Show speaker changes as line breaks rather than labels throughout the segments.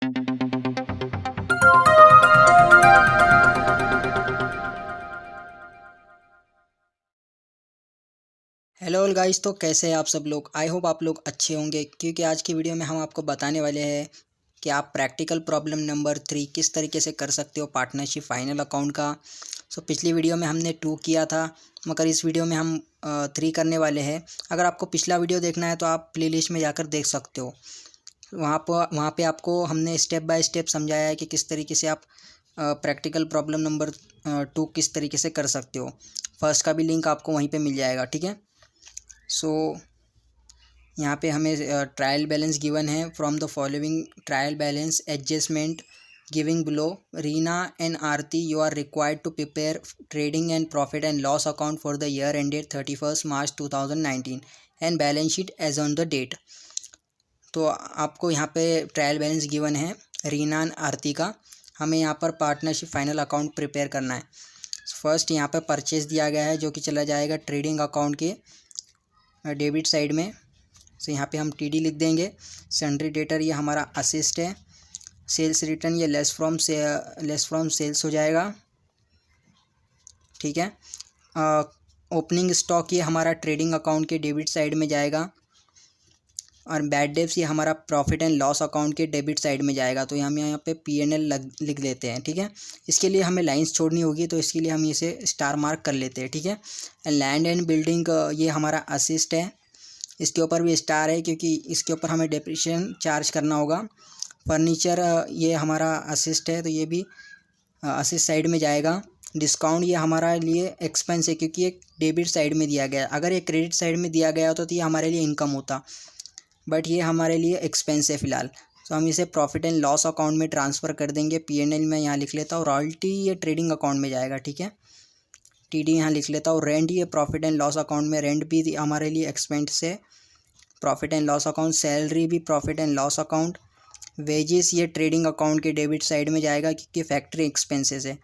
Hello all guys. तो कैसे हैं आप सब लोग। आई होप आप लोग अच्छे होंगे, क्योंकि आज की वीडियो में हम आपको बताने वाले हैं कि आप प्रैक्टिकल प्रॉब्लम नंबर 3 किस तरीके से कर सकते हो पार्टनरशिप फाइनल अकाउंट का। पिछली वीडियो में हमने 2 किया था, मगर इस वीडियो में हम 3 करने वाले हैं। अगर आपको पिछला वीडियो देखना है तो आप प्लेलिस्ट में जाकर देख सकते हो। वहाँ पे आपको हमने स्टेप बाय स्टेप समझाया है कि किस तरीके से आप प्रैक्टिकल प्रॉब्लम नंबर 2 किस तरीके से कर सकते हो। फर्स्ट का भी लिंक आपको वहीं पे मिल जाएगा, ठीक है। यहाँ पे हमें ट्रायल बैलेंस गिवन है। From the following trial balance adjustment giving below, Reena and Aarti, you are required to prepare trading and profit and loss account for the year ended 31 March 2019 and balance sheet as on the date. तो आपको यहाँ पे trial balance given है Reena and आरती का। हमें यहाँ पर partnership final account prepare करना है। फर्स्ट यहाँ पे परचेज दिया गया है, जो कि चला जाएगा ट्रेडिंग अकाउंट के डेबिट साइड में। यहाँ पे हम टीडी लिख देंगे। सन्ड्री डेटर ये हमारा असिस्ट है। सेल्स रिटर्न ये लेस फ्रॉम सेल्स हो जाएगा, ठीक है। ओपनिंग स्टॉक ये हमारा ट्रेडिंग अकाउंट के डेबिट साइड में जाएगा, और बैड डेब्ट्स ये हमारा प्रॉफिट एंड लॉस अकाउंट के डेबिट साइड में जाएगा। तो हम यहाँ पे PNL लिख लेते हैं, ठीक है। इसके लिए हमें लाइंस छोड़नी होगी, तो इसके लिए हम इसे स्टार मार्क कर लेते हैं, ठीक है। लैंड एंड बिल्डिंग ये हमारा असिस्ट है, इसके ऊपर भी स्टार है क्योंकि इसके ऊपर हमें डेप्रिसिएशन चार्ज करना होगा। फर्नीचर ये हमारा असिस्ट है, तो ये भी असिस्ट साइड में जाएगा। डिस्काउंट ये हमारा लिए एक्सपेंस है, क्योंकि ये डेबिट साइड में दिया गया है। अगर ये क्रेडिट साइड में दिया गया होता तो ये हमारे लिए इनकम होता, बट ये हमारे लिए एक्सपेंस है फ़िलहाल। तो हम इसे प्रॉफिट एंड लॉस अकाउंट में ट्रांसफ़र कर देंगे। PNL में यहाँ लिख लेता हूँ। रॉयल्टी ये ट्रेडिंग अकाउंट में जाएगा, ठीक है। TD यहाँ लिख लेता हूँ। रेंट ये प्रॉफिट एंड लॉस अकाउंट में, रेंट भी हमारे लिए एक्सपेंस है, profit and loss account. Salary भी profit and loss account. Wages ये ट्रेडिंग अकाउंट के डेबिट साइड में जाएगा, क्योंकि फैक्ट्री एक्सपेंसेस है।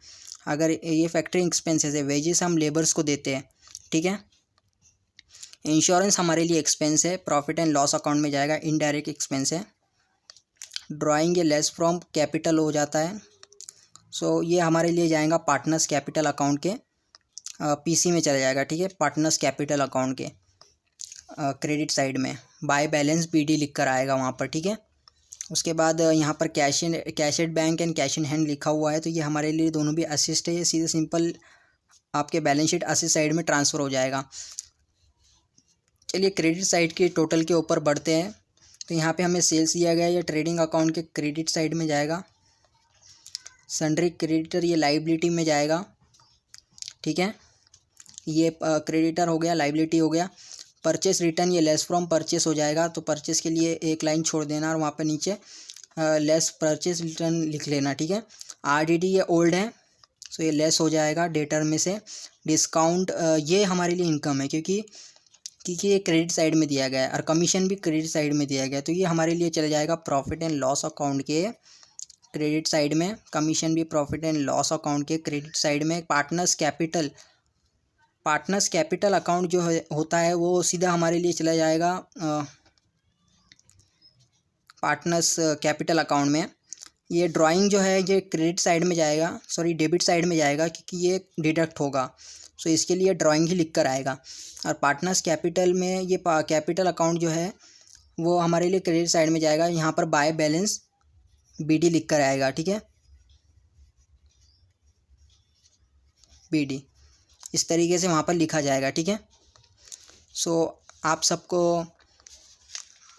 अगर ये फैक्ट्री एक्सपेंसेस है, वेजेस हम लेबर्स को देते हैं, ठीक है। इंश्योरेंस हमारे लिए एक्सपेंस है, प्रॉफिट एंड लॉस अकाउंट में जाएगा, इनडायरेक्ट एक्सपेंस है। ड्राइंग ये लेस फ्रॉम कैपिटल हो जाता है, ये हमारे लिए जाएगा पार्टनर्स कैपिटल अकाउंट के PC में चला जाएगा, ठीक है। पार्टनर्स कैपिटल अकाउंट के क्रेडिट साइड में बाय बैलेंस BD लिख कर आएगा वहाँ पर, ठीक है। उसके बाद यहाँ पर cash at bank and cash in hand लिखा हुआ है, तो ये हमारे लिए दोनों भी असिस्ट है। ये सीधे सिंपल आपके बैलेंस शीट असिस्ट साइड में ट्रांसफ़र हो जाएगा। चलिए क्रेडिट साइड के टोटल के ऊपर बढ़ते हैं। तो यहाँ पे हमें सेल्स दिया गया है, ये ट्रेडिंग अकाउंट के क्रेडिट साइड में जाएगा। सन्ड्री क्रेडिटर ये लाइबिलिटी में जाएगा, ठीक है। ये क्रेडिटर हो गया, लाइबिलिटी हो गया। परचेस रिटर्न ये लेस फ्रॉम परचेस हो जाएगा, तो परचेस के लिए एक लाइन छोड़ देना और वहाँ पे नीचे लेस परचेस रिटर्न लिख लेना, ठीक है। RDD ये ओल्ड है, ये लेस हो जाएगा डेटर में से। डिस्काउंट ये हमारे लिए इनकम है, क्योंकि ये क्रेडिट साइड में दिया गया है, और कमीशन भी क्रेडिट साइड में दिया गया है, तो ये हमारे लिए चला जाएगा प्रॉफिट एंड लॉस अकाउंट के क्रेडिट साइड में। कमीशन भी प्रॉफिट एंड लॉस अकाउंट के क्रेडिट साइड में। पार्टनर्स कैपिटल अकाउंट जो होता है वो सीधा हमारे लिए चला जाएगा पार्टनर्स कैपिटल अकाउंट में। ये ड्राइंग जो है ये क्रेडिट साइड में जाएगा, डेबिट साइड में जाएगा, क्योंकि ये डिडक्ट होगा, इसके लिए ड्राइंग ही लिख कर आएगा। और पार्टनर्स कैपिटल में ये कैपिटल अकाउंट जो है वो हमारे लिए क्रेडिट साइड में जाएगा। यहाँ पर बाय बैलेंस BD लिख कर आएगा, ठीक है। BD इस तरीके से वहाँ पर लिखा जाएगा, ठीक है। आप सबको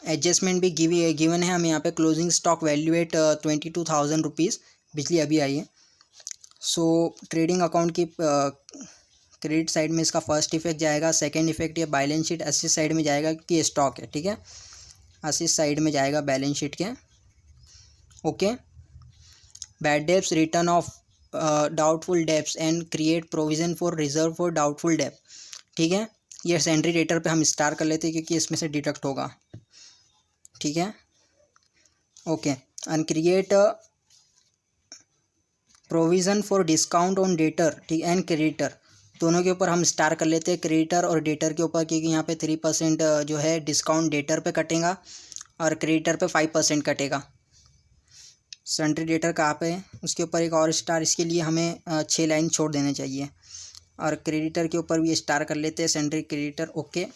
एडजस्टमेंट भी गिवन है। हमें यहाँ पे closing stock value at 22,000 rupees बिजली अभी आई है। ट्रेडिंग अकाउंट की क्रेडिट साइड में इसका फर्स्ट इफेक्ट जाएगा। सेकंड इफेक्ट ये बैलेंस शीट असिस्ट साइड में जाएगा, कि स्टॉक है, ठीक है। असिस्ट साइड में जाएगा बैलेंस शीट के, okay. Bad debts return of doubtful debts and create provision for reserve for doubtful डेब्ट, ठीक है। ये सैलरी डेटर पे हम स्टार कर लेते हैं, क्योंकि इसमें से डिडक्ट होगा, ठीक है, okay. And create provision for discount on debtor, ठीक, एंड क्रेडिटर, दोनों के ऊपर हम स्टार कर लेते हैं, क्रेडिटर और डेटर के ऊपर, क्योंकि यहाँ पे 3% जो है डिस्काउंट डेटर पे कटेगा और क्रेडिटर पे 5% कटेगा, सन्ड्री डेटर कहाँ पे है, उसके ऊपर एक और स्टार, इसके लिए हमें 6 लाइन छोड़ देने चाहिए। और क्रेडिटर के ऊपर भी स्टार कर लेते हैं, sundry creditor. Okay.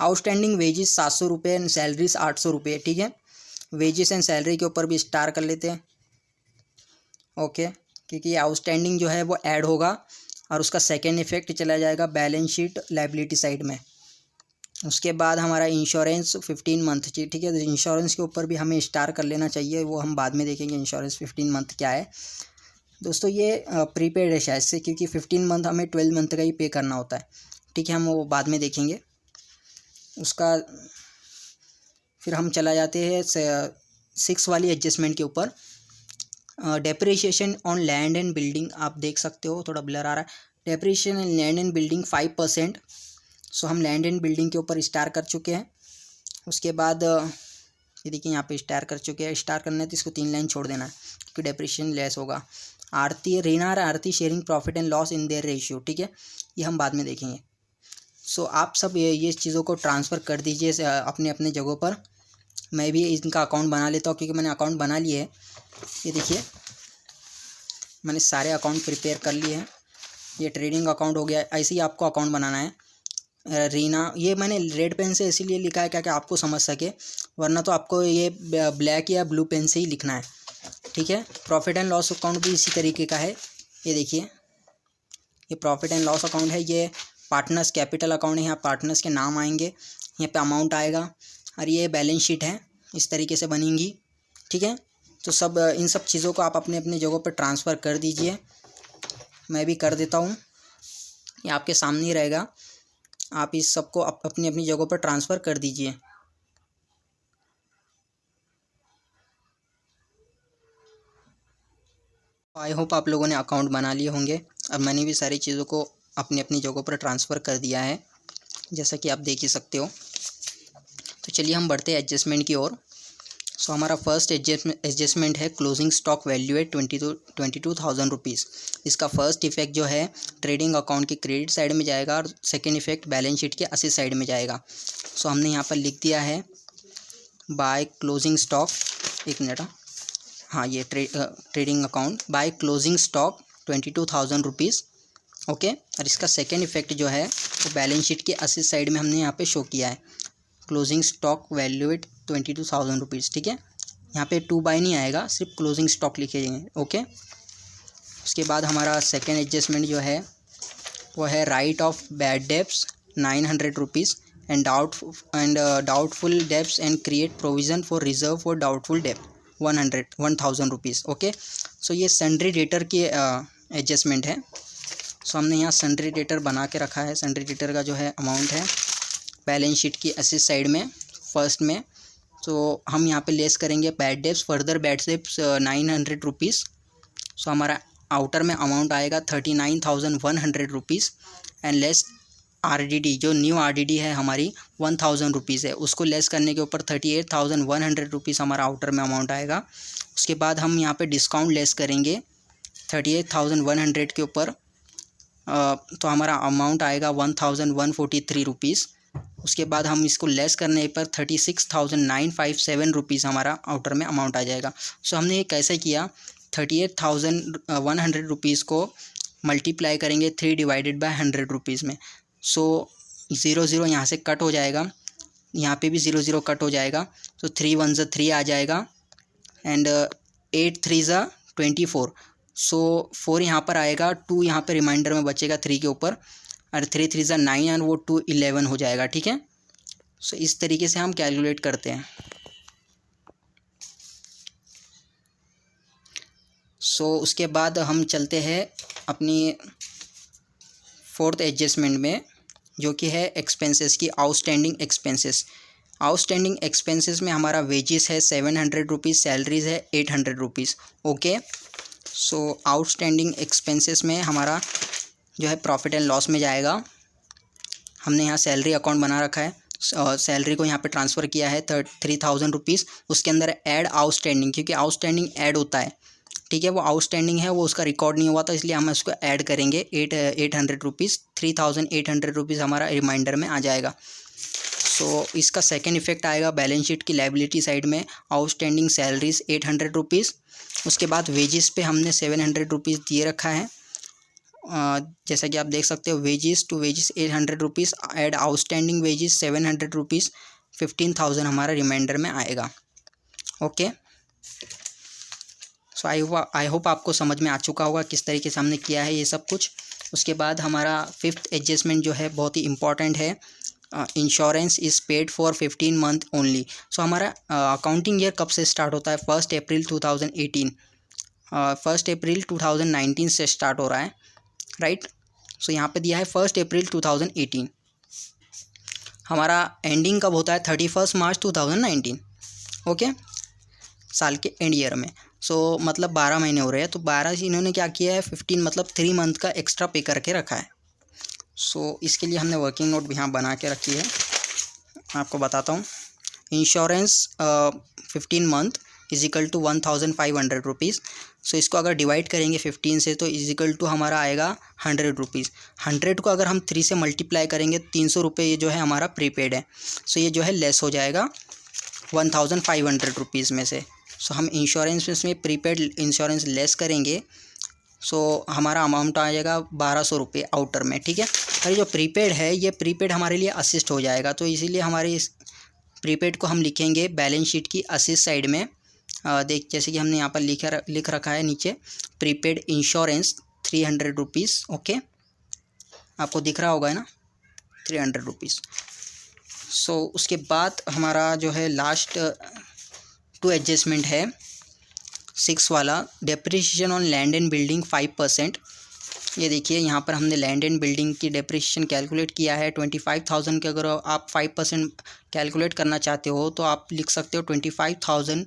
Outstanding wages 700 रुपये एंड सैलरीज 800 रुपये, ठीक है। वेजेस एंड सैलरी के ऊपर भी स्टार कर लेते हैं। ओके, क्योंकि ये आउटस्टैंडिंग जो है वो ऐड होगा और उसका सेकेंड इफेक्ट चला जाएगा बैलेंस शीट लायबिलिटी साइड में। उसके बाद हमारा इंश्योरेंस 15 मंथ चाहिए, ठीक है। तो इंश्योरेंस के ऊपर भी हमें स्टार कर लेना चाहिए, वो हम बाद में देखेंगे इंश्योरेंस 15 मंथ क्या है। दोस्तों ये प्रीपेड है शायद से, क्योंकि 15 मंथ हमें 12 मंथ का ही पे करना होता है, ठीक है। हम वो बाद में देखेंगे उसका। फिर हम चला जाते हैं 6 वाली एडजस्टमेंट के ऊपर। Depreciation on land and building, आप देख सकते हो थोड़ा ब्लर आ रहा है। Depreciation on land and building 5%। सो हम लैंड एंड बिल्डिंग के ऊपर स्टार कर चुके हैं। उसके बाद ये देखिए यहाँ पे स्टार कर चुके हैं। स्टार करने तो इसको 3 लाइन छोड़ देना है, क्योंकि डेप्रिसिएशन लेस होगा। आरती रीना और Aarti sharing profit and loss इन देयर रेशियो, ठीक है। ये हम बाद में देखेंगे। सो आप सब ये चीज़ों को ट्रांसफ़र कर दीजिए अपने अपने जगहों पर। मैं भी इनका अकाउंट बना लेता हूँ, क्योंकि मैंने अकाउंट बना लिए है। ये देखिए मैंने सारे अकाउंट प्रिपेयर कर लिए हैं। ये ट्रेडिंग अकाउंट हो गया। ऐसे ही आपको अकाउंट बनाना है। रीना, ये मैंने रेड पेन से इसीलिए लिखा है क्या आपको समझ सके, वरना तो आपको ये ब्लैक या ब्लू पेन से ही लिखना है, ठीक है। प्रॉफिट एंड लॉस अकाउंट भी इसी तरीके का है। ये देखिए ये प्रॉफिट एंड लॉस अकाउंट है। ये पार्टनर्स कैपिटल अकाउंट है, यहाँ पार्टनर्स के नाम आएंगे, यहाँ पे अमाउंट आएगा, और ये बैलेंस शीट है, इस तरीके से बनेंगी, ठीक है। तो सब इन सब चीज़ों को आप अपने अपने जगहों पर ट्रांसफ़र कर दीजिए। मैं भी कर देता हूँ, ये आपके सामने ही रहेगा। आप इस सबको अपनी अपनी जगहों पर ट्रांसफ़र कर दीजिए। आई होप आप लोगों ने अकाउंट बना लिए होंगे, और मैंने भी सारी चीज़ों को अपनी अपनी जगहों पर ट्रांसफ़र कर दिया है, जैसा कि आप देख ही सकते हो। तो चलिए हम बढ़ते हैं एडजस्टमेंट की ओर। सो हमारा फर्स्ट एडजस्टमेंट है क्लोजिंग स्टॉक वैल्यू है 22,000 रुपीज़। इसका फर्स्ट इफेक्ट जो है ट्रेडिंग अकाउंट के क्रेडिट साइड में जाएगा, और सेकेंड इफेक्ट बैलेंस शीट के असेट साइड में जाएगा। सो हमने यहाँ पर लिख दिया है बाय क्लोजिंग स्टॉक, एक मिनट, हाँ ये trading account by closing stock 22,000 rupees. Okay, और इसका सेकेंड इफेक्ट जो है वो बैलेंस शीट के असेट साइड में हमने यहाँ पे शो किया है, क्लोजिंग स्टॉक वैल्यूएट 22,000 रुपीज़, ठीक है। यहाँ पे 2 बाय नहीं आएगा, सिर्फ क्लोजिंग स्टॉक लिखेंगे। ओके, उसके बाद हमारा सेकेंड एडजस्टमेंट जो है वो है right of bad debts 900 rupees and doubtful debts and create provision for reserve for doubtful डेब्ट 1,000 रुपीज़। ओके, सो ये सन्ड्री डेटर की एडजस्टमेंट है। सो हमने यहाँ सन्ड्री डेटर बना के रखा है। सन्ड्री डेटर का जो है अमाउंट है बैलेंस शीट की असेट साइड में फर्स्ट में। तो हम यहाँ पे लेस करेंगे bad debts, further bad debts 900 rupees. So हमारा आउटर में अमाउंट आएगा 39,100 रुपीज़ एंड लेस आरडीडी, जो न्यू आरडीडी है हमारी 1,000 रुपीज़ है, उसको लेस करने के ऊपर 38,100 रुपीज़ हमारा आउटर में अमाउंट आएगा। उसके बाद हम यहाँ पे डिस्काउंट लेस करेंगे 38,100 के ऊपर, तो हमारा अमाउंट आएगा 1,143 रुपीज़। उसके बाद हम इसको लेस करने पर 36,957 रुपीज़ हमारा आउटर में अमाउंट आ जाएगा। सो हमने ये कैसे किया, 38,100 रुपीज़ को मल्टीप्लाई करेंगे 3 डिवाइडेड बाय 100 रुपीज़ में। सो 0 यहाँ से कट हो जाएगा, यहाँ पे भी 0 कट हो जाएगा, तो 3 1 ज़ा 3 आ जाएगा एंड 8 3 ज़ा 24। सो 4 यहाँ पर आएगा, 2 यहाँ पे रिमाइंडर में बचेगा 3 के ऊपर, और 3 3 ज़ा 9 एंड वो 2 11 हो जाएगा, ठीक है। सो इस तरीके से हम कैलकुलेट करते हैं। सो उसके बाद हम चलते हैं अपनी फोर्थ एडजस्टमेंट में, जो कि है एक्सपेंसेस की आउटस्टैंडिंग एक्सपेंसेस। आउटस्टैंडिंग एक्सपेंसेस में हमारा वेजेस है 700 रुपीज़, सैलरीज है 800 रुपीज़। ओके, सो आउटस्टैंडिंग एक्सपेंसेस में हमारा जो है प्रॉफिट एंड लॉस में जाएगा। हमने यहाँ सैलरी अकाउंट बना रखा है, सैलरी को यहाँ पे ट्रांसफ़र किया है 3,000 रुपीज़। उसके अंदर ऐड आउटस्टैंडिंग, क्योंकि आउटस्टैंडिंग ऐड होता है, ठीक है। वो आउटस्टैंडिंग है, वो उसका रिकॉर्ड नहीं हुआ था, इसलिए हम उसको ऐड करेंगे 800 रुपीज़। 3,800 रुपीज़ हमारा रिमाइंडर में आ जाएगा। सो इसका सेकेंड इफेक्ट आएगा बैलेंस शीट की लायबिलिटी साइड में, आउटस्टैंडिंग सैलरीज 800 रुपीज़। उसके बाद वेजेस पे हमने 700 रुपीज़ दिए रखा है। जैसा कि आप देख सकते हो, wages to wages 800 rupees add outstanding wages 700 rupees, 15,000 हमारा रिमाइंडर में आएगा। ओके, सो आई होप आपको समझ में आ चुका होगा किस तरीके से हमने किया है ये सब कुछ। उसके बाद हमारा फिफ्थ एडजस्टमेंट जो है बहुत ही इंपॉर्टेंट है, insurance is paid for 15 month only. So हमारा अकाउंटिंग ईयर कब से स्टार्ट होता है? 1 अप्रैल 2018, 1 अप्रैल 2019 से स्टार्ट हो रहा है, राइट। सो यहाँ पे दिया है 1 अप्रैल 2018। हमारा एंडिंग कब होता है? 31 मार्च 2019, ओके, साल के एंड ईयर में। सो मतलब 12 महीने हो रहे हैं, तो 12 से इन्होंने क्या किया है, 15 मतलब 3 मंथ का एक्स्ट्रा पे करके रखा है। सो इसके लिए हमने वर्किंग नोट भी यहाँ बना के रखी है, आपको बताता हूँ। Insurance 15 month is equal to 1500 rupees. So इसको अगर डिवाइड करेंगे 15 से तो इज इक्वल टू हमारा आएगा 100 रुपीज़। 100 को अगर हम 3 से मल्टीप्लाई करेंगे 300 रुपये ये जो है हमारा प्रीपेड है। सो ये जो है लेस हो जाएगा 1500 रुपीज़ में से। सो हम इंश्योरेंस में प्रीपेड इंश्योरेंस लेस करेंगे, सो हमारा अमाउंट आ जाएगा 1200 रुपये आउटर में, ठीक है। और ये जो प्रीपेड है, ये प्रीपेड हमारे लिए असिस्ट हो जाएगा, तो इसीलिए हमारे इस प्रीपेड को हम लिखेंगे बैलेंस शीट की असिस्ट साइड में। देख, जैसे कि हमने यहाँ पर लिख रखा है नीचे, प्रीपेड इंश्योरेंस 300 रुपीज़, ओके, आपको दिख रहा होगा है ना, 300 रुपीज़। सो उसके बाद हमारा जो है लास्ट 2 एडजस्टमेंट है, 6 वाला, depreciation on land and building 5%। ये देखिए यहाँ पर हमने लैंड एंड बिल्डिंग की डेप्रिसिएशन कैलकुलेट किया है 25,000 के। अगर आप 5% कैलकुलेट करना चाहते हो तो आप लिख सकते हो 25,000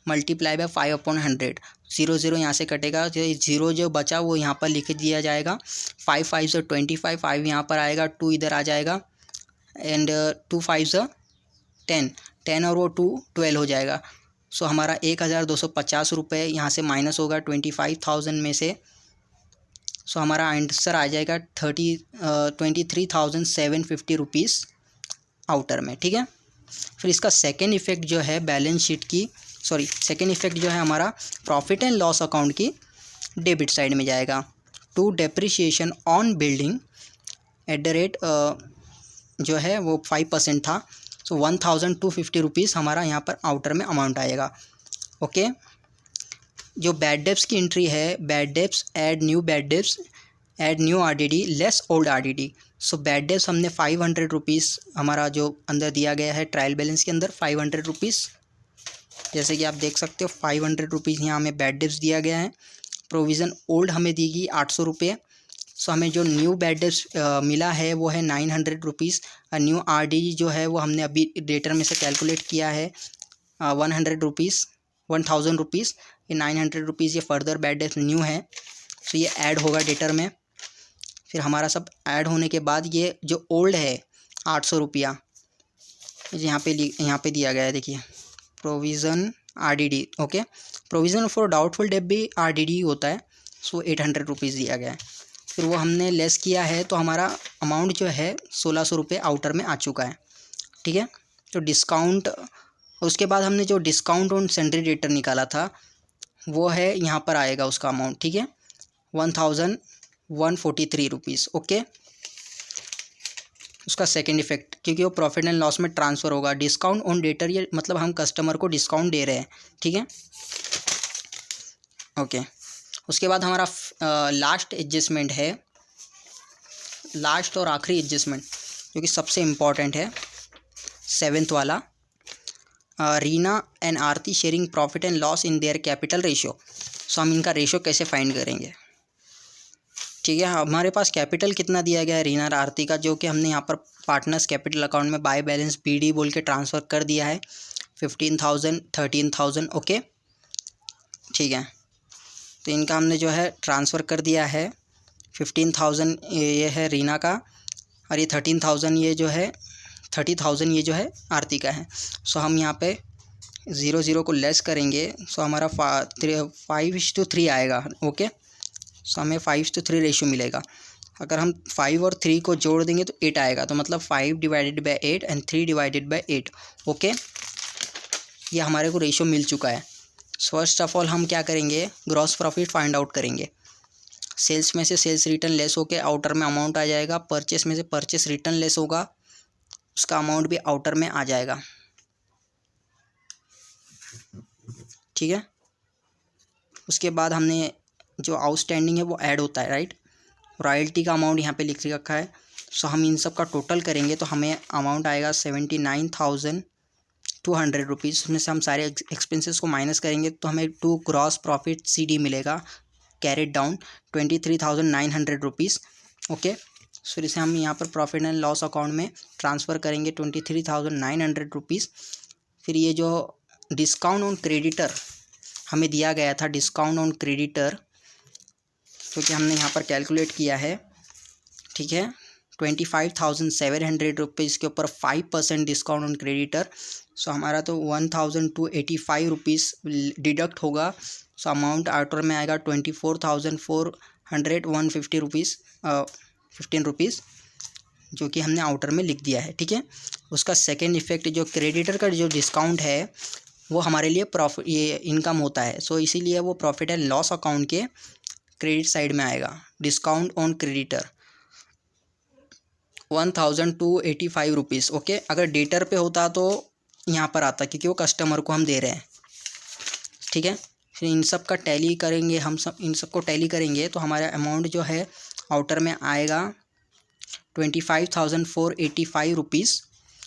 मल्टीप्लाई बाय 5/100। 0 यहाँ से कटेगा, 0 जो बचा वो यहाँ पर लिख दिया जाएगा। 5 5 से 25, 5 यहाँ पर आएगा, 2 इधर आ जाएगा, एंड 2 5 से 10 और वो 2 12 हो जाएगा। सो हमारा 1250 रुपये यहाँ से माइनस होगा 25,000 में से। सो हमारा आंसर आ जाएगा 23,750 रुपीज़ आउटर में, ठीक है। फिर इसका सेकेंड इफेक्ट जो है बैलेंस शीट की, सेकेंड इफेक्ट जो है हमारा प्रॉफिट एंड लॉस अकाउंट की डेबिट साइड में जाएगा। To depreciation on building at the rate जो है वो 5% था। सो 1,250 रुपीज़ हमारा यहाँ पर आउटर में अमाउंट आएगा, ओके। जो बैड डेब्स की एंट्री है, bad debts add new bad debts add new RDD less old RDD. So bad debts हमने 500 रुपीज़ हमारा जो अंदर दिया गया है ट्रायल बैलेंस के अंदर 500 रुपीज़, जैसे कि आप देख सकते हो 500 रुपीज़ यहाँ हमें बैड डेब्स दिया गया है। प्रोविज़न ओल्ड हमें दी गई 800 रुपये। सो हमें जो न्यू बैड डेब्स मिला है वो है 900 रुपीज़। न्यू आरडीडी जो है वो हमने अभी डेटर में से कैलकुलेट किया है 100 रुपीज़, 1000 रुपीज़। ये 900 रुपीज़ ये फर्दर बैड डेब्स न्यू है, सो ये ऐड होगा डेटर में। फिर हमारा सब ऐड होने के बाद ये जो ओल्ड है 800 रुपया यहाँ पे दिया गया है, देखिए provision RDD, okay. Provision for doubtful debt भी आरडीडी होता है, सो 800 रुपीज़ दिया गया है। फिर वो हमने लेस किया है, तो हमारा अमाउंट जो है 1600 रुपये आउटर में आ चुका है, ठीक है। तो डिस्काउंट, उसके बाद हमने जो डिस्काउंट ऑन सैंडरी डेटर निकाला था वो है यहाँ पर आएगा उसका अमाउंट, ठीक है, 1,143 रुपीज़, ओके। उसका सेकेंड इफेक्ट, क्योंकि वो प्रॉफिट एंड लॉस में ट्रांसफ़र होगा। डिस्काउंट ऑन डेटर, ये मतलब हम कस्टमर को डिस्काउंट दे रहे हैं, ठीक है, ओके। उसके बाद हमारा लास्ट एडजस्टमेंट है, लास्ट और आखिरी एडजस्टमेंट जो कि सबसे इम्पॉर्टेंट है, 7th वाला, Reena and Aarti sharing profit and loss इन देयर कैपिटल रेशियो। सो हम इनका रेशियो कैसे फाइंड करेंगे, ठीक है। हमारे पास कैपिटल कितना दिया गया है रीना और आरती का, जो कि हमने यहाँ पर पार्टनर्स कैपिटल अकाउंट में बाय बैलेंस बीडी बोल के ट्रांसफ़र कर दिया है 15,000, 13,000, ओके, ठीक है। तो इनका हमने जो है ट्रांसफ़र कर दिया है 15,000 ये है रीना का, और ये 13,000 ये जो है 30,000 ये जो है आरती का है। सो हम यहाँ पे 0 को लेस करेंगे, सो हमारा 5:3 आएगा, ओके। सो हमें 5:3 रेशियो मिलेगा। अगर हम 5 और 3 को जोड़ देंगे तो 8 आएगा, तो मतलब 5 divided by 8 and 3 divided by 8। Okay, ये हमारे को रेशो मिल चुका है। फर्स्ट ऑफ ऑल हम क्या करेंगे, ग्रॉस प्रॉफिट फाइंड आउट करेंगे। सेल्स में से सेल्स रिटर्न लेस होके आउटर में अमाउंट आ जाएगा, परचेस में से परचेस रिटर्न लेस होगा, उसका अमाउंट भी आउटर में आ जाएगा। ठीक है, उसके बाद हमने जो आउटस्टैंडिंग है वो ऐड होता है, राइट। रॉयल्टी का अमाउंट यहाँ पे लिख रखा है। सो हम इन सब का टोटल करेंगे तो हमें अमाउंट आएगा 79,200 रुपीज़। उसमें से हम सारे एक्सपेंसेस को माइनस करेंगे तो हमें टू ग्रॉस प्रॉफिट CD मिलेगा, कैरेट डाउन 23,900 रुपीज़। ओके, फिर इसे हम यहाँ पर प्रॉफिट एंड लॉस अकाउंट में ट्रांसफ़र करेंगे 23,900 रुपीज़। फिर ये जो डिस्काउंट ऑन क्रेडिटर हमें दिया गया था, डिस्काउंट ऑन क्रेडिटर क्योंकि हमने यहाँ पर कैलकुलेट किया है, ठीक है, 25,700 रुपीज़ के ऊपर 5% डिस्काउंट ऑन क्रेडिटर। सो हमारा तो 1,285 रुपीज़ डिडक्ट होगा। सो अमाउंट आउटर में आएगा 24,400 रुपीज़ 15 रुपीज़, जो कि हमने आउटर में लिख दिया है। ठीक है, उसका सेकेंड इफेक्ट जो क्रेडिटर का जो डिस्काउंट है वो हमारे लिए प्रॉफिट ये इनकम होता है। सो इसीलिए वो प्रॉफिट एंड लॉस अकाउंट के क्रेडिट साइड में आएगा। Discount on creditor 1,285 rupees. Okay, अगर डेटर पे होता तो यहाँ पर आता क्योंकि वो कस्टमर को हम दे रहे हैं। ठीक है, फिर इन सब का टैली करेंगे, हम सब इन सब को टैली करेंगे तो हमारा अमाउंट जो है आउटर में आएगा 25,485 रुपीज़।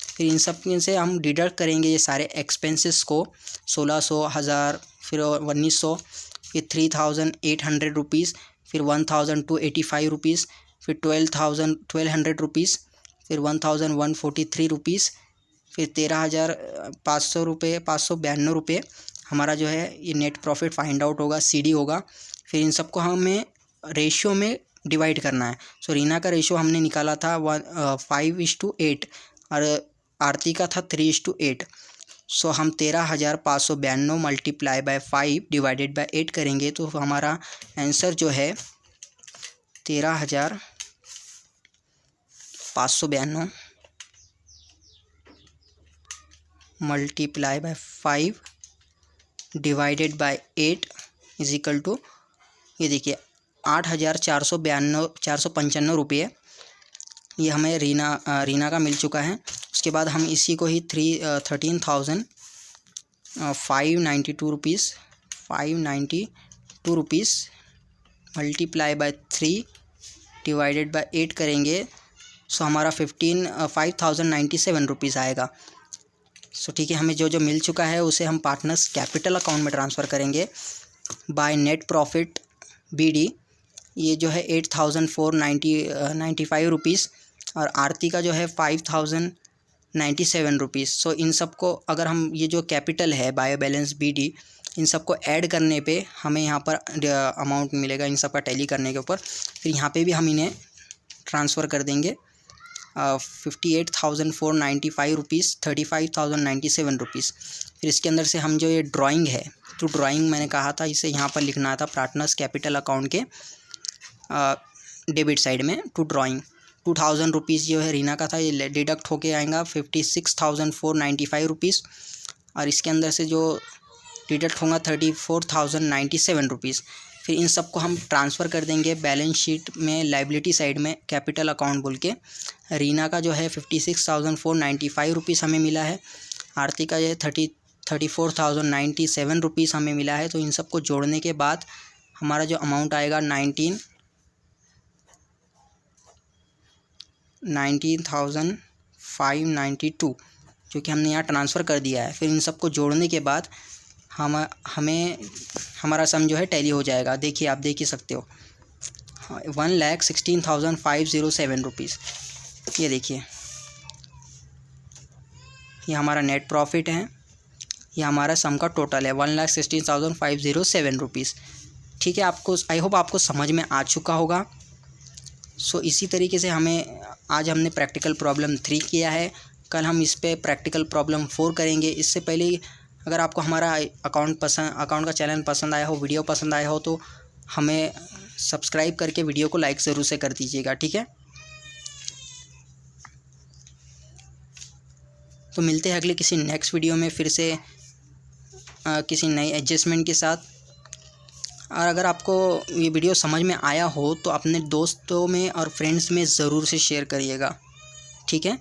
फिर इन सब से हम डिडक्ट करेंगे ये सारे एक्सपेंसेस को, 1,600, 1,000, फिर 1,900, फिर 3,800 रुपीज़, फिर 1,285 रुपीज़, फिर 1,200 रुपीज़, फिर 1,143 रुपीज़, फिर 13,500 रुपये, 592 रुपये हमारा जो है ये नेट प्रॉफिट फाइंड आउट होगा, CD होगा। फिर इन सबको हमें रेशियो में डिवाइड करना है। सो रीना का रेशियो हमने निकाला था 5:8 और आरती का था 3:8। सो हम 13,592 मल्टीप्लाई बाय 5 डिवाइडेड बाय 8 करेंगे तो हमारा आंसर जो है 13,592 multiply by 5 divided by 8 is equal to, ये देखिए 8,495 रुपये ये हमें रीना का मिल चुका है। उसके बाद हम इसी को ही 13,592 rupees multiply by 3 divided by 8 करेंगे। सो हमारा 5,097 रुपीज़ आएगा। सो ठीक है, हमें जो जो मिल चुका है उसे हम पार्टनर्स कैपिटल अकाउंट में ट्रांसफ़र करेंगे बाय नेट प्रॉफिट BD। ये जो है 8,495 रुपीज़ और आरती का जो है 5,097 रुपीज़। सो इन सब को अगर हम ये जो कैपिटल है बाय बैलेंस BD इन सब को ऐड करने पे हमें यहाँ पर अमाउंट मिलेगा इन सब का टैली करने के ऊपर। फिर यहाँ पे भी हम इन्हें ट्रांसफ़र कर देंगे 58,495 रुपीज़, 35,097 रुपीज़। फिर इसके अंदर से हम जो ये ड्राइंग है तो ड्राइंग मैंने कहा था इसे यहाँ पर लिखना था पार्टनर्स कैपिटल अकाउंट के डेबिट साइड में टू ड्राइंग। 2,000 रुपीज़ जो है रीना का था ये डिडक्ट होके आएगा 56,495 रुपीज़ और इसके अंदर से जो डिडक्ट होगा 34,097 रुपीज़। फिर इन सब को हम ट्रांसफ़र कर देंगे बैलेंस शीट में लाइबिलिटी साइड में कैपिटल अकाउंट बोल के। रीना का जो है 56,495 रुपीज़ हमें मिला है, आरती का ये 34,097 रुपीज़ हमें मिला है। तो इन सब को जोड़ने के बाद हमारा जो अमाउंट आएगा 19,592 जो कि हमने यहाँ ट्रांसफ़र कर दिया है। फिर इन सब को जोड़ने के बाद हमें हमारा सम जो है टैली हो जाएगा। देखिए आप देख ही सकते हो 1,16,507 रुपीज़। ये देखिए ये हमारा नेट प्रॉफिट है, ये हमारा सम का टोटल है 1,16,507 रुपीज़। ठीक है, आपको आई होप आपको समझ में आ चुका होगा। सो इसी तरीके से आज हमने प्रैक्टिकल प्रॉब्लम 3 किया है, कल हम इस पे प्रैक्टिकल प्रॉब्लम 4 करेंगे। इससे पहले अगर आपको हमारा अकाउंट का चैनल पसंद आया हो, वीडियो पसंद आया हो तो हमें सब्सक्राइब करके वीडियो को लाइक ज़रूर से कर दीजिएगा, ठीक है। तो मिलते हैं अगले किसी नेक्स्ट वीडियो में फिर से किसी नई एडजस्टमेंट के साथ। और अगर आपको ये वीडियो समझ में आया हो तो अपने दोस्तों में और फ्रेंड्स में ज़रूर से शेयर करिएगा, ठीक है।